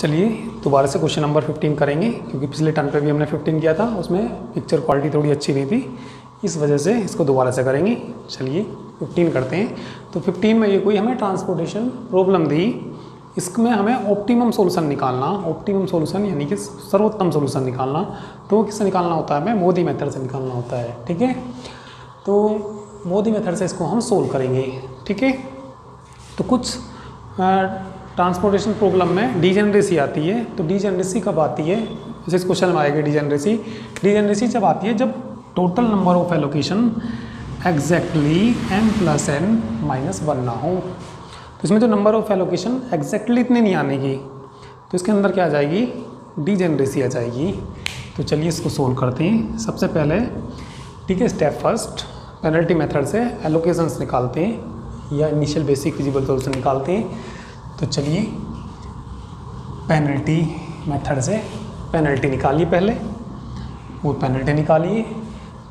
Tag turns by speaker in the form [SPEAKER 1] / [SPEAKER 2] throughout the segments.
[SPEAKER 1] चलिए दोबारा से क्वेश्चन नंबर 15 करेंगे, क्योंकि पिछले टर्न पे भी हमने 15 किया था, उसमें पिक्चर क्वालिटी थोड़ी अच्छी नहीं थी, इस वजह से इसको दोबारा से करेंगे। चलिए 15 करते हैं। तो 15 में ये कोई हमें ट्रांसपोर्टेशन प्रॉब्लम दी, इसमें हमें ऑप्टिमम सॉल्यूशन निकालना, ऑप्टिमम सॉल्यूशन यानी कि सर्वोत्तम सॉल्यूशन निकालना। तो किससे निकालना होता है? हमें मोदी मेथड से निकालना होता है। ठीक है, तो मोदी मेथड से इसको हम सोल्व करेंगे। ठीक है, तो कुछ ट्रांसपोर्टेशन प्रॉब्लम में डीजेनरेसी आती है। तो डीजेनरेसी कब आती है? जैसे इस क्वेश्चन में आएगी डीजेनरेसी। डीजेनरेसी जब आती है जब total number of allocation exactly n+n-1 ना हो। तो इसमें जो नंबर ऑफ एलोकेशन एग्जैक्टली इतने नहीं आने की, तो इसके अंदर क्या आ जाएगी? डीजेनरेसी आ जाएगी। तो चलिए इसको सोल्व करते हैं। सबसे पहले ठीक है, स्टेप फर्स्ट पेनल्टी मेथड से एलोकेशंस निकालते हैं या इनिशियल बेसिक फिजिबल सॉल्यूशन निकालते हैं। तो चलिए पेनल्टी मेथड से पेनल्टी निकालिए पहले, वो पेनल्टी निकालिए।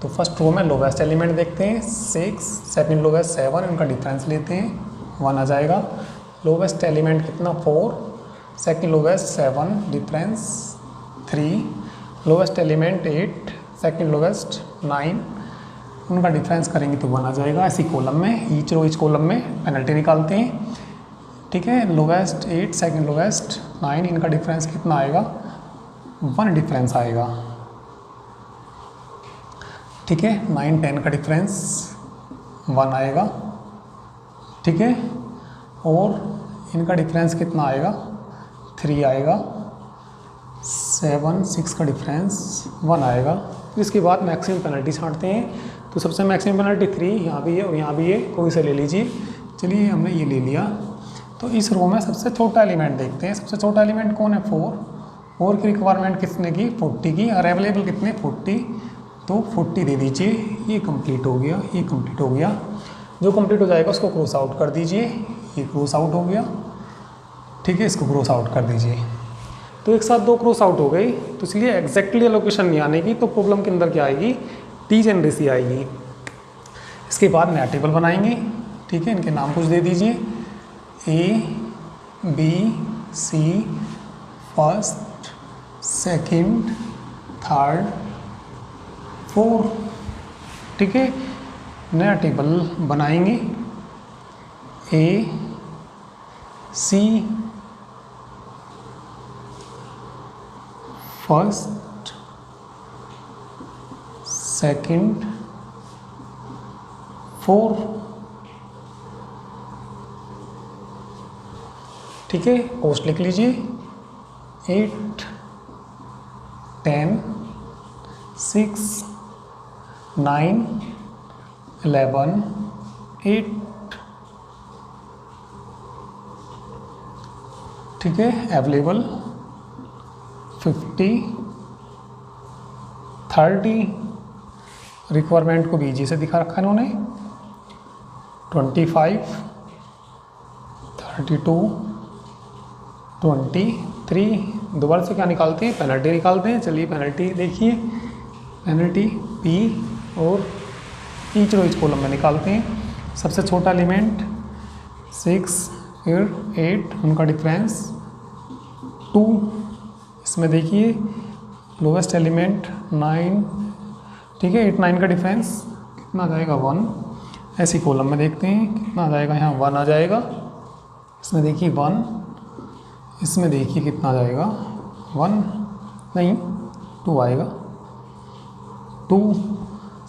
[SPEAKER 1] तो फर्स्ट रो में लोवेस्ट एलिमेंट देखते हैं 6, सेकंड लोवेस्ट 7, इनका डिफरेंस लेते हैं 1 आ जाएगा। लोवेस्ट एलिमेंट कितना 4, second lowest 7, difference 3, lowest element 8, second lowest 9, उनका डिफरेंस करेंगे तो 1 आ जाएगा। ऐसी कॉलम में ईच रो ईच कॉलम में पेनल्टी निकालते हैं। ठीक है, लोवेस्ट 8, सेकंड लोवेस्ट 9, इनका डिफरेंस कितना आएगा? 1 डिफरेंस आएगा। ठीक है, 9, 10 का डिफरेंस 1 आएगा। ठीक है, और इनका डिफरेंस कितना आएगा? 3 आएगा। 7, 6 का डिफरेंस 1 आएगा। तो इसके बाद मैक्सिमम पेनल्टी छांटते हैं। तो सबसे मैक्सिमम पेनल्टी 3 यहाँ भी है और यहाँ भी है, कोई से ले लीजिए। चलिए हमने ये ले लिया। तो इस रो में सबसे छोटा एलिमेंट देखते हैं। सबसे छोटा एलिमेंट कौन है? 4 की रिक्वायरमेंट कितने की? 40 की, और अवेलेबल कितने? 40। तो 40 दे दीजिए। ये कंप्लीट हो गया, ये कंप्लीट हो गया। जो कंप्लीट हो जाएगा उसको क्रॉस आउट कर दीजिए। ये क्रॉस आउट हो गया। ठीक है, इसको क्रॉस आउट कर दीजिए। तो एक साथ 2 क्रॉस आउट हो गई, तो इसलिए एग्जैक्टली एलोकेशन नहीं आने की। तो प्रॉब्लम के अंदर क्या आएगी? डीजेनरेसी आएगी। इसके बाद नया टेबल बनाएंगे। ठीक है, इनके नाम कुछ दे दीजिए, A, B, C, first, second, third, 4। ठीक है, नया टेबल बनाएंगे। A, C, first, second, 4। ठीक है, पोस्ट लिख लीजिए। 8, 10, 6, 9, 11, 8। ठीक है, अवेलेबल 50, 30, रिक्वायरमेंट को बीजी से दिखा रखा है इन्होंने। 25, 32, 23। दोबारा से क्या निकालते हैं? पेनल्टी निकालते हैं। चलिए पेनल्टी देखिए, पेनल्टी P और ईच रो ईच कॉलम में निकालते हैं। सबसे छोटा एलिमेंट 6, फिर 8, उनका डिफरेंस 2। इसमें देखिए लोवेस्ट एलिमेंट 9। ठीक है, 8, 9 का डिफरेंस कितना आ जाएगा? 1। ऐसी कॉलम में देखते हैं कितना आ जाएगा? यहाँ 1 आ जाएगा। इसमें देखिए 1, इसमें देखिए कितना आ जाएगा? 1 नहीं 2 आएगा। 2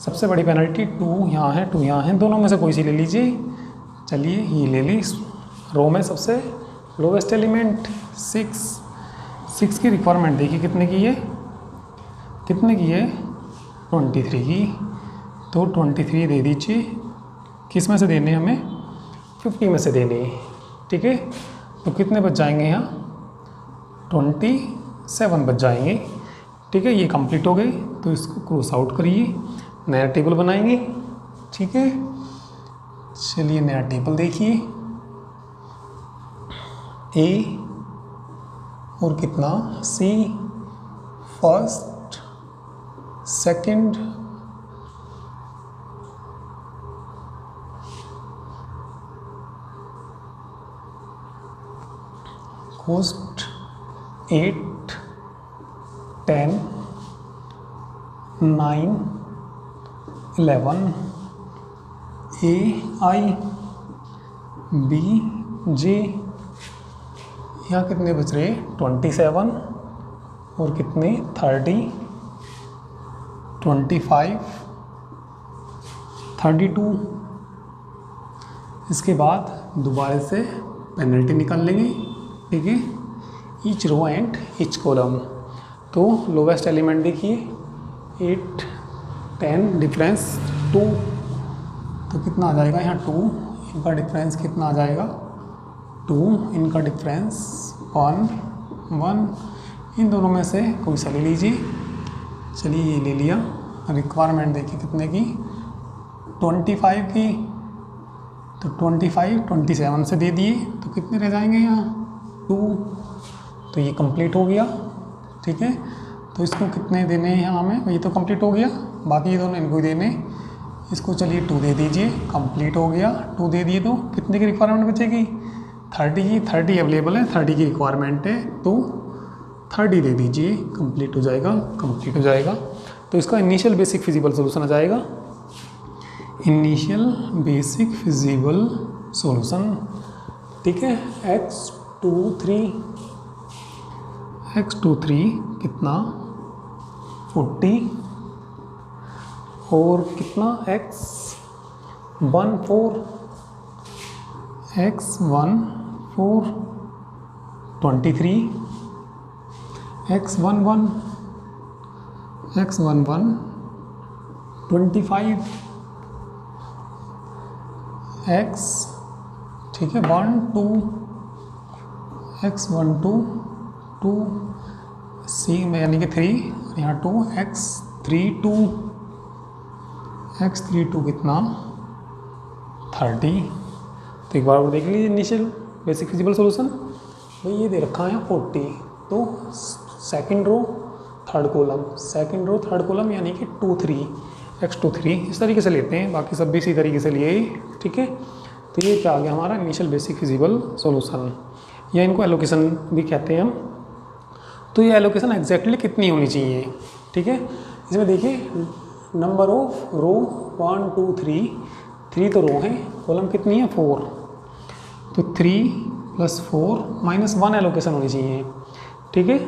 [SPEAKER 1] सबसे बड़ी पेनल्टी 2 यहाँ है, 2 यहाँ है, दोनों में से कोई सी ले लीजिए। चलिए ये ले ली। रो में सबसे लोवेस्ट एलिमेंट 6 की रिक्वायरमेंट देखिए कितने की है? कितने की है? 23 की। तो 23 दे दीजिए। किस में से देने हमें? 50 में से देने। ठीक है, तो कितने बच जाएंगे यहाँ? 27 बच जाएंगे। ठीक है, ये कंप्लीट हो गई। तो इसको क्रॉस आउट करिए, नया टेबल बनाएंगे। ठीक है, चलिए नया टेबल देखिए। A और कितना? C, first, second, host 8 10 9 11 A I B J, यहाँ कितने बच रहे 27 और कितने 30 25 32। इसके बाद दोबारा से पेनल्टी निकाल लेंगे, ठीक है, each row and each column. तो लोवेस्ट एलिमेंट देखिए 8 10 डिफरेंस 2, तो कितना आ जाएगा यहाँ 2, इनका डिफरेंस कितना आ जाएगा 2, इनका डिफरेंस 1 1। इन दोनों में से कोई सा ले लीजिए। चलिए ये ले लिया। रिक्वायरमेंट देखिए कितने की 25 की, तो 25 27 से दे दिए तो कितने रह जाएंगे यहाँ 2, तो ये कंप्लीट हो गया, ठीक है। तो इसको कितने देने हैं यहाँ हमें, ये तो कंप्लीट हो गया, बाकी ये दोनों इनको ही देने। इसको चलिए 2 दे दीजिए, कंप्लीट हो गया। 2 दे दिए तो कितने की रिक्वायरमेंट बचेगी 30 की, 30 अवेलेबल है, 30 की रिक्वायरमेंट है, तो 30 दे दीजिए, कंप्लीट हो जाएगा, कंप्लीट हो जाएगा। तो इसका इनिशियल बेसिक फिजिबल सॉल्यूशन आ जाएगा, इनिशियल बेसिक फिजिबल सॉल्यूशन, ठीक है। x23 कितना 40 और कितना x14 23 x11 25 x, ठीक है, 1 2 x12 2 सी में यानी कि 3, यहाँ 2 x32 कितना 30। तो एक बार और देख लीजिए इनिशियल बेसिक फिजिबल सॉल्यूशन, भाई ये दे रखा है 40, तो सेकंड रो थर्ड कॉलम यानी कि 2 3 x23 इस तरीके से लेते हैं, बाकी सब भी इसी तरीके से लिए, ठीक है। तो ये क्या आ गया हमारा इनिशियल बेसिक फिजिबल सॉल्यूशन, या इनको एलोकेशन भी कहते हैं हम। तो ये एलोकेशन एग्जैक्टली कितनी होनी चाहिए, ठीक है। इसमें देखिए नंबर ऑफ रो 1 2 3 तो रो हैं, कॉलम कितनी है 4, तो 3 + 4 - 1 एलोकेशन होनी चाहिए, ठीक है।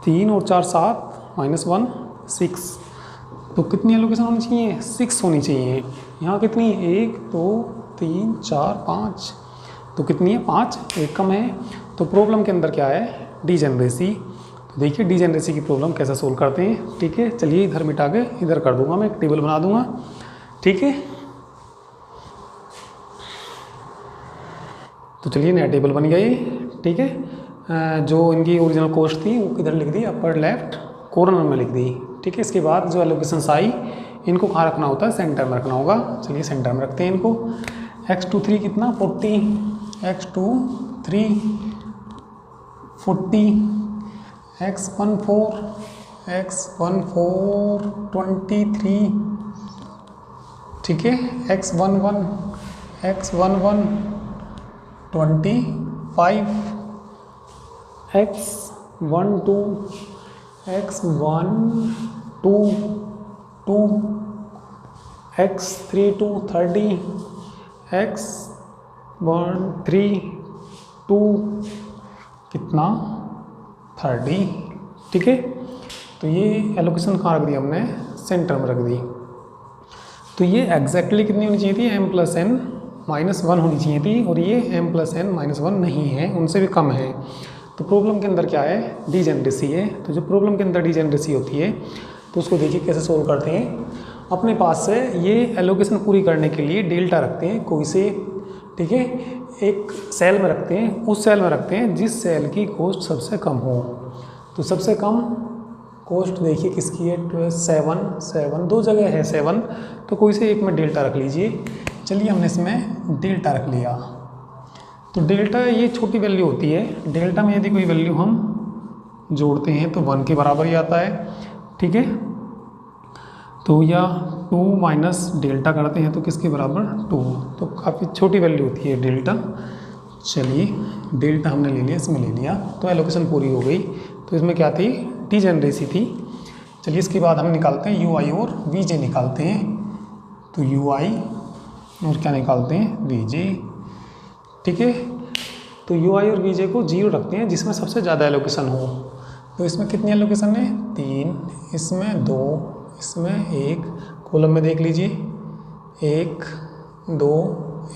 [SPEAKER 1] 3 और 4 7 -1 6, तो कितनी एलोकेशन होनी चाहिए 6 होनी चाहिए। यहाँ कितनी 1 2 3 4 5, तो कितनी है 5, एक कम है। तो प्रॉब्लम के अंदर क्या है डीजेनरेसी। तो देखिए डीजेनरेसी की प्रॉब्लम कैसे सोल्व करते हैं, ठीक है। चलिए इधर मिटा के इधर कर दूंगा, मैं एक टेबल बना दूंगा, ठीक है। तो चलिए नया टेबल बन गया ये, ठीक है। जो इनकी ओरिजिनल कॉस्ट थी वो किधर लिख दी, अपर लेफ्ट कॉर्नर में लिख दी, ठीक है। इसके बाद जो एलोकेशंस आई इनको कहाँ रखना होता है, सेंटर में रखना होगा। चलिए सेंटर में रखते हैं इनको। x23 कितना 40, x23 40, x14 23, ठीक है। x11 25, x12 2, x32 30, x132 कितना 30, ठीक है। तो ये एलोकेशन कहाँ रख दी हमने, सेंटर में रख दी। तो ये एग्जैक्टली कितनी होनी चाहिए थी, m + n - 1 होनी चाहिए थी, और ये m + n - 1 नहीं है, उनसे भी कम है। तो प्रॉब्लम के अंदर क्या है डीजेनरेसी है। तो जो प्रॉब्लम के अंदर डीजेनरेसी होती है तो उसको देखिए कैसे सोल्व करते हैं। अपने पास से ये एलोकेशन पूरी करने के लिए डेल्टा रखते हैं कोई से, ठीक है। एक सेल में रखते हैं, उस सेल में रखते हैं जिस सेल की कॉस्ट सबसे कम हो। तो सबसे कम कॉस्ट देखिए किसकी है 7 दो जगह है 7, तो कोई से एक में डेल्टा रख लीजिए। चलिए हमने इसमें डेल्टा रख लिया। तो डेल्टा ये छोटी वैल्यू होती है, डेल्टा में यदि कोई वैल्यू हम जोड़ते हैं तो 1 के बराबर ही आता है, ठीक है। तो या 2 - डेल्टा करते हैं तो किसके बराबर 2, तो काफ़ी छोटी वैल्यू होती है डेल्टा। चलिए डेल्टा हमने ले लिया, इसमें ले लिया तो एलोकेशन पूरी हो गई। तो इसमें क्या थी, डीजेनरेसी थी। चलिए इसके बाद हम निकालते हैं यू आई और वी जे निकालते हैं। तो यू आई और क्या निकालते हैं, वी जे। ठीक है, तो यू आई और वी जे को 0 रखते हैं जिसमें सबसे ज़्यादा एलोकेशन हो। तो इसमें कितनी एलोकेशन है, 3, इसमें 2, इसमें 1। कॉलम में देख लीजिए 1 2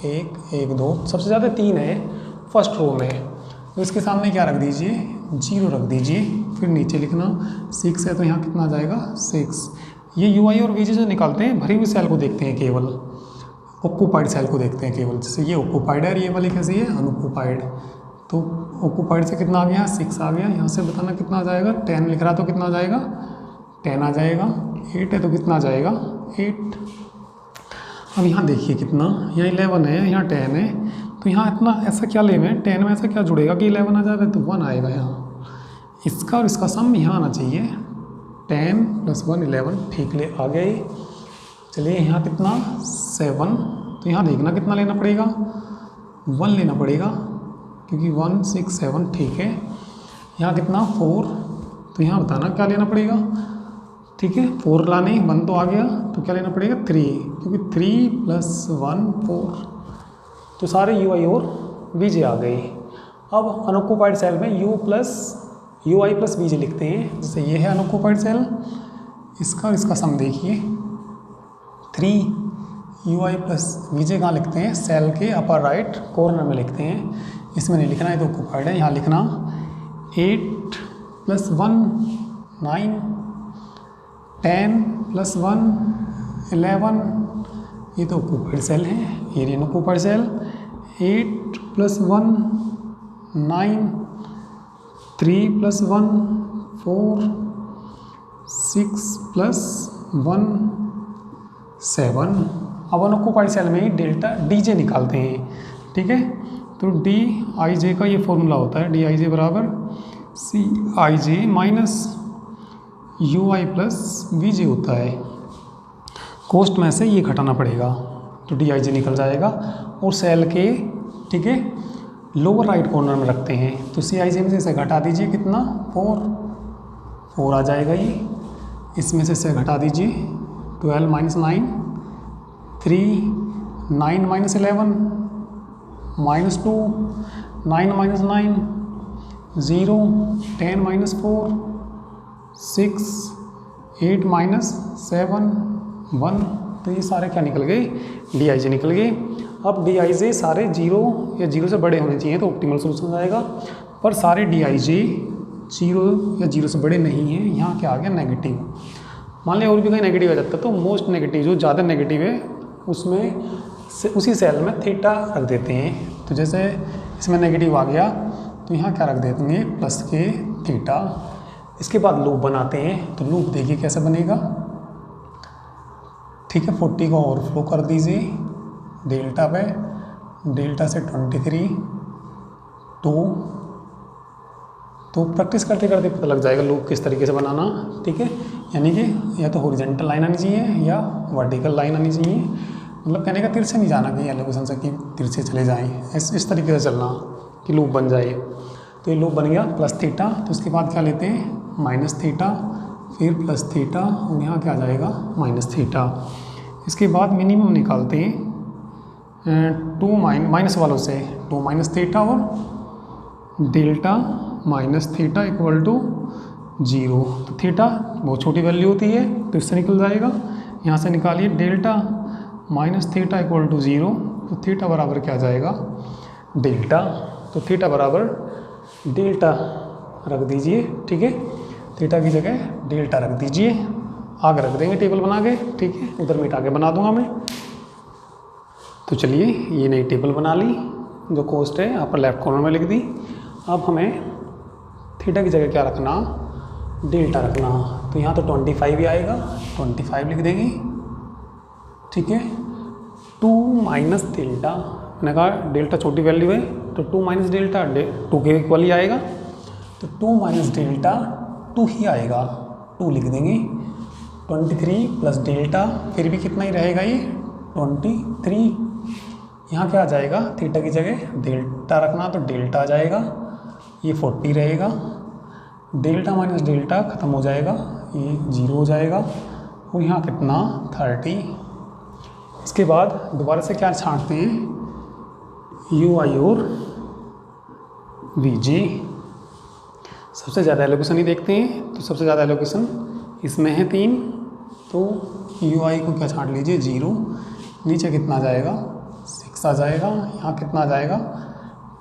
[SPEAKER 1] 1 1 2, सबसे ज़्यादा 3 है फर्स्ट रो में। तो इसके सामने क्या रख दीजिए, 0 रख दीजिए। फिर नीचे लिखना 6 है तो यहाँ कितना आ जाएगा 6। ये यू आई और वी जे जो निकालते हैं भरी हुई सेल को देखते हैं, केवल ऑक्यूपाइड सेल को देखते हैं केवल। जैसे ये ऑक्यूपाइड है, ये वाली कैसी है, अनऑक्यूपाइड। तो ऑक्यूपाइड से कितना आ गया, 6 आ गया। यहाँ से बताना कितना आ जाएगा, 10 लिख रहा तो कितना आ जाएगा, 10 आ जाएगा। 8 है तो कितना आ जाएगा, 8। अब यहाँ देखिए कितना, यहाँ 11 है, यहाँ 10 है। तो यहाँ इतना ऐसा क्या ले में 10 में ऐसा क्या जुड़ेगा कि 11 आ जाएगा, तो 1 आएगा यहाँ। इसका और इसका सम यहाँ आना चाहिए, 10 + 1 11। ठीक ले आ गए। चलिए यहाँ कितना 7। तो यहाँ देखना कितना लेना पड़ेगा, 1 लेना पड़ेगा क्योंकि 1 6 7। ठीक है, यहाँ कितना 4। तो यहाँ बताना क्या लेना पड़ेगा। ठीक है, 4 लाने, 1 तो आ गया तो क्या लेना पड़ेगा 3, क्योंकि 3 + 1 4। तो सारे यू आई और वी जे आ गए। अब अनऑक्यूपाइड सेल में यू आई प्लस वी जे लिखते हैं। जैसे ये है अनऑक्यूपाइड सेल, इसका और इसका सम देखिए 3 यू आई प्लस वी जे कहाँ लिखते हैं, सेल के अपर राइट कॉर्नर में लिखते हैं। इसमें नहीं लिखना है तो ऑक्यूपाइड है। यहाँ लिखना 8 + 1 9, 10 + 1 11। ये तो ऑक्यूपाइड सेल है, ये अनऑक्यूपाइड सेल। 8 + 1 9, 3 + 1 4, 6 + 1 7। अब अनऑक्यूपाइड सेल में ही डेल्टा डी जे निकालते हैं। ठीक है, तो डी आई जे का ये फॉर्मूला होता है, डी आई जे बराबर C I J minus U I plus V J होता है। कॉस्ट में से ये घटाना पड़ेगा तो डी आई जे निकल जाएगा। और सेल के ठीक है लोअर राइट कॉर्नर में रखते हैं। तो सी आई जे में से घटा दीजिए कितना 4 आ जाएगा ये। इसमें से घटा दीजिए 12 - 9 3, 9 - 11 -2, 9 - 9 0, 10 - 4 6, 8 - 7 1। तो ये सारे क्या निकल गए, डी आई जे निकल गए। अब डी आई जे सारे 0 या 0 से बड़े होने चाहिए तो ऑप्टिमल सोल्यूशन आएगा, पर सारे डी आई जे 0 या 0 से बड़े नहीं हैं। यहाँ क्या आ गया नेगेटिव। मान लिया और भी कहीं नेगेटिव आ जाता है तो मोस्ट नेगेटिव जो ज़्यादा नेगेटिव है उसमें उसी सेल में थीटा रख देते हैं। तो जैसे इसमें नेगेटिव आ गया तो यहाँ क्या रख देंगे प्लस के थीटा। इसके बाद लूप बनाते हैं। तो लूप देखिए कैसे बनेगा। ठीक है, 40 को ओवरफ्लो कर दीजिए डेल्टा पे, डेल्टा से 23 2। तो प्रैक्टिस करते करते पता लग जाएगा लूप किस तरीके से बनाना। ठीक है, यानी कि या तो हॉरिजॉन्टल लाइन आनी चाहिए या वर्टिकल लाइन आनी चाहिए। मतलब कहने का तिरछे नहीं जाना कि एलोकेशन से कि तिरछे चले जाएँ, इस तरीके से चलना कि लूप बन जाए। तो ये लूप बन गया प्लस थीटा। तो उसके बाद क्या लेते हैं माइनस थीटा, फिर प्लस थीटा और यहाँ क्या आ जाएगा माइनस थीटा। इसके बाद मिनिमम निकालते हैं 2 माइनस वालों से 2 - थीटा और delta minus theta equal to 0। तो थीटा बहुत छोटी वैल्यू होती है तो इससे निकल जाएगा। यहाँ से निकालिए delta minus theta equal to 0। तो थीटा बराबर क्या आ जाएगा डेल्टा। तो थीटा बराबर डेल्टा रख दीजिए। ठीक है, थीटा की जगह डेल्टा रख दीजिए, आगे रख देंगे टेबल बना के। ठीक है, उधर मिटा के बना दूंगा मैं। तो चलिए ये नई टेबल बना ली, जो कॉस्ट है अपर लेफ्ट कॉर्नर में लिख दी। अब हमें थीटा की जगह क्या रखना डेल्टा रखना। तो यहाँ तो 25 ही आएगा, 25 लिख देंगे। ठीक है, 2 माइनस डेल्टा, मैंने कहा डेल्टा छोटी वैल्यू है तो 2 माइनस डेल्टा 2 के इक्वल ही आएगा। तो 2 माइनस डेल्टा 2 ही आएगा, 2 लिख देंगे। 23 प्लस डेल्टा फिर भी कितना ही रहेगा ये 23। यहाँ क्या आ जाएगा, थीटा की जगह डेल्टा रखना तो डेल्टा आ जाएगा, ये 40 रहेगा, डेल्टा माइनस डेल्टा ख़त्म हो जाएगा, ये 0 हो जाएगा, और यहाँ कितना 30। इसके बाद दोबारा से क्या छांटते हैं, यू आई और वी जी। सबसे ज़्यादा एलोकेशन ही देखते हैं, तो सबसे ज़्यादा एलोकेशन इसमें है 3, तो यू आई को क्या छांट लीजिए 0, नीचे कितना आ जाएगा 6 आ जाएगा, यहाँ कितना आ जाएगा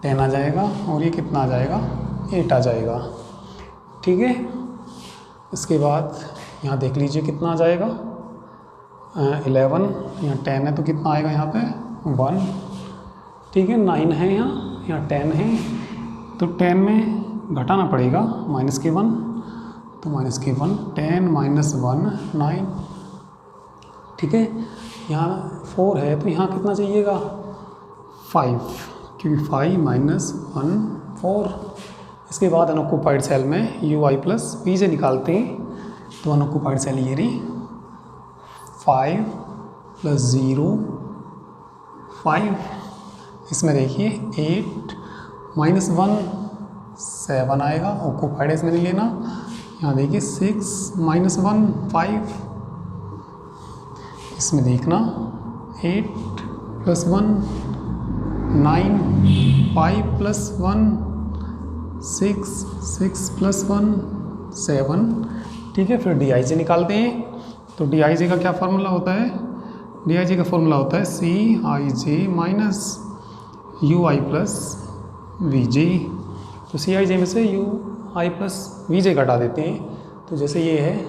[SPEAKER 1] 10 आ जाएगा, और ये कितना आ जाएगा 8 आ जाएगा। ठीक है, इसके बाद यहाँ देख लीजिए कितना आ जाएगा 11, यहाँ 10 है तो कितना आएगा यहाँ पे 1। ठीक है, 9 है, यहाँ 10 है, तो 10 में घटाना पड़ेगा माइनस के 1, तो माइनस के 1, 10 माइनस 1 9। ठीक है, यहाँ 4 है तो यहाँ कितना चाहिएगा 5, क्योंकि 5 माइनस 1 4। इसके बाद अनऑक्युपाइड सेल में यू आई प्लस वी जे निकालते हैं, तो अनऑक्युपाइड सेल ये रही 5 प्लस 0 5, इसमें देखिए 8 माइनस 1 7 आएगा, ऑक्युपाइड इसमें नहीं लेना। यहाँ देखिए 6 माइनस 1 5, इसमें देखना 8 प्लस 1 9 5 प्लस 1 6 6 प्लस 1 7। ठीक है, फिर डी आई जे निकालते हैं, तो डी आई जे का क्या फार्मूला होता है, डी आई जे का फार्मूला होता है C I J minus U I plus V J. तो सी आई जे में से U I plus V J घटा देते हैं, तो जैसे ये है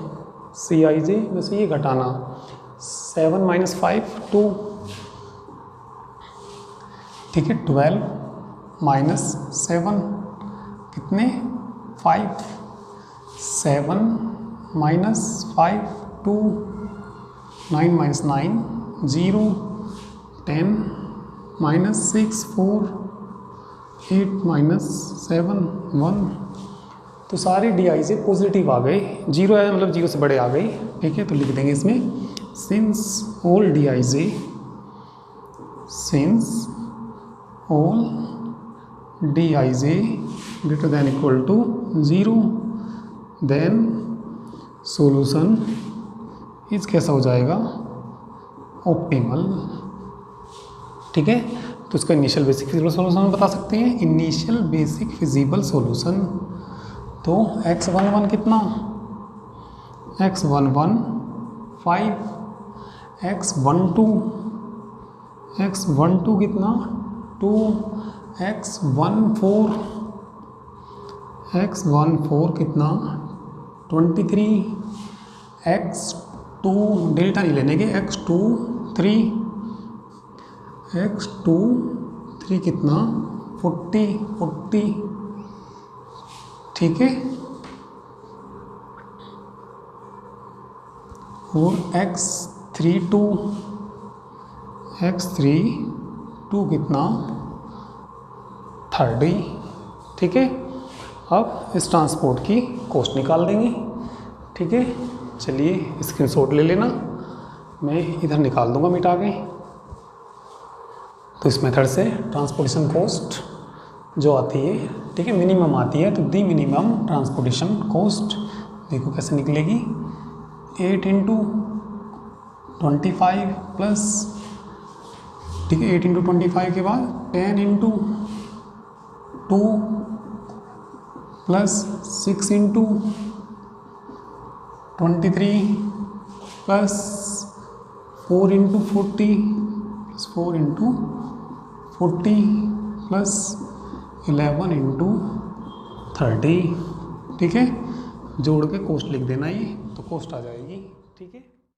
[SPEAKER 1] सी आई जे में से ये घटाना 7 माइनस 5 2। ठीक है, 12 माइनस 7 कितने 5, 7 माइनस 5 2, 9 माइनस 9 0, 10 माइनस 6 4, 8 माइनस 7 1। तो सारे डी आई जे पॉजिटिव आ गए, 0 है मतलब 0 से बड़े आ गए। ठीक है, तो लिख देंगे इसमें since all D I J, since all D I J greater than equal to 0, then solution is कैसा हो जाएगा ऑप्टिमल। ठीक है, तो इसका इनिशियल बेसिक फिजिबल सॉल्यूशन बता सकते हैं, इनिशियल बेसिक फिजिबल सॉल्यूशन। तो x11 कितना, x11 5, x12 कितना 2, x14 कितना 23, x2 डेल्टा नहीं लेने के, x23 कितना 40। ठीक है, और x32 कितना 30। ठीक है, अब इस ट्रांसपोर्ट की कॉस्ट निकाल देंगे। ठीक है, चलिए स्क्रीनशॉट ले लेना, मैं इधर निकाल दूंगा मिटा के। तो इस मेथड से ट्रांसपोर्टेशन कॉस्ट जो आती है, ठीक है, मिनिमम आती है, तो दी मिनिमम ट्रांसपोर्टेशन कॉस्ट देखो कैसे निकलेगी, 8 इंटू 25 प्लस, ठीक है, 8 इंटू 25 के बाद 10 into 2 plus 6 into 23 plus 4 into 40 plus 4 into 40 plus 11 into 30। ठीक है, जोड़ के कॉस्ट लिख देना, ये तो कॉस्ट आ जाएगी। ठीक है।